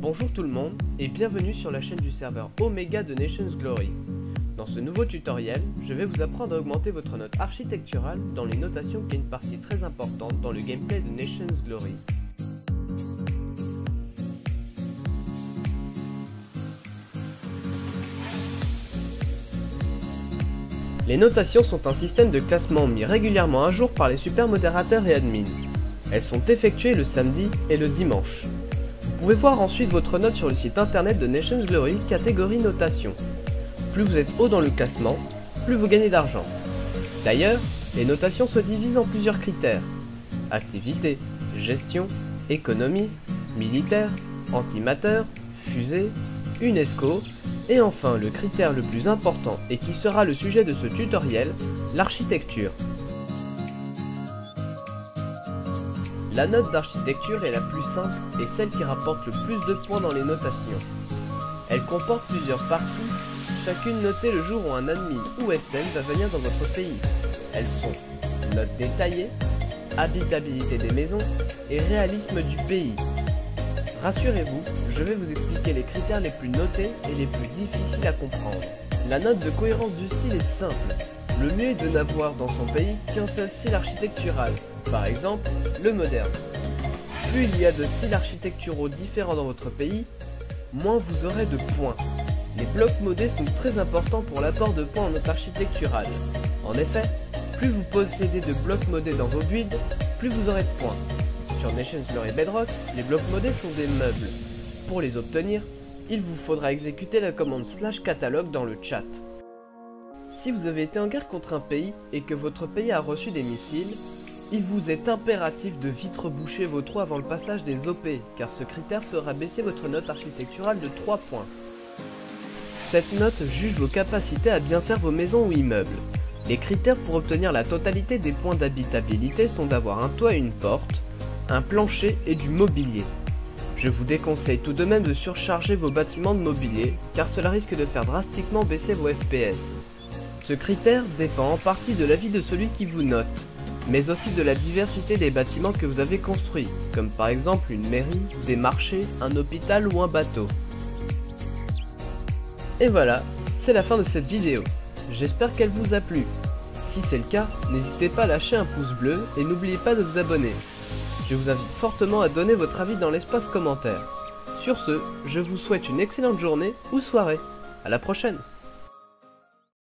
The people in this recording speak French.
Bonjour tout le monde et bienvenue sur la chaîne du serveur Omega de Nations Glory. Dans ce nouveau tutoriel, je vais vous apprendre à augmenter votre note architecturale dans les notations qui est une partie très importante dans le gameplay de Nations Glory. Les notations sont un système de classement mis régulièrement à jour par les super modérateurs et admins. Elles sont effectuées le samedi et le dimanche. Vous pouvez voir ensuite votre note sur le site internet de Nations Glory, catégorie notation. Plus vous êtes haut dans le classement, plus vous gagnez d'argent. D'ailleurs, les notations se divisent en plusieurs critères: activité, gestion, économie, militaire, antimateur, fusée, UNESCO, et enfin le critère le plus important et qui sera le sujet de ce tutoriel, l'architecture. La note d'architecture est la plus simple et celle qui rapporte le plus de points dans les notations. Elle comporte plusieurs parties, chacune notée le jour où un admin ou SN va venir dans votre pays. Elles sont note détaillée, habitabilité des maisons et réalisme du pays. Rassurez-vous, je vais vous expliquer les critères les plus notés et les plus difficiles à comprendre. La note de cohérence du style est simple. Le mieux est de n'avoir dans son pays qu'un seul style architectural, par exemple le moderne. Plus il y a de styles architecturaux différents dans votre pays, moins vous aurez de points. Les blocs modés sont très importants pour l'apport de points en note architecturale. En effet, plus vous possédez de blocs modés dans vos builds, plus vous aurez de points. Sur Nations Glory Bedrock, les blocs modés sont des meubles. Pour les obtenir, il vous faudra exécuter la commande /catalogue dans le chat. Si vous avez été en guerre contre un pays et que votre pays a reçu des missiles, il vous est impératif de vite reboucher vos trous avant le passage des OP, car ce critère fera baisser votre note architecturale de 3 points. Cette note juge vos capacités à bien faire vos maisons ou immeubles. Les critères pour obtenir la totalité des points d'habitabilité sont d'avoir un toit et une porte, un plancher et du mobilier. Je vous déconseille tout de même de surcharger vos bâtiments de mobilier, car cela risque de faire drastiquement baisser vos FPS. Ce critère dépend en partie de l'avis de celui qui vous note, mais aussi de la diversité des bâtiments que vous avez construits, comme par exemple une mairie, des marchés, un hôpital ou un bateau. Et voilà, c'est la fin de cette vidéo. J'espère qu'elle vous a plu. Si c'est le cas, n'hésitez pas à lâcher un pouce bleu et n'oubliez pas de vous abonner. Je vous invite fortement à donner votre avis dans l'espace commentaire. Sur ce, je vous souhaite une excellente journée ou soirée. À la prochaine!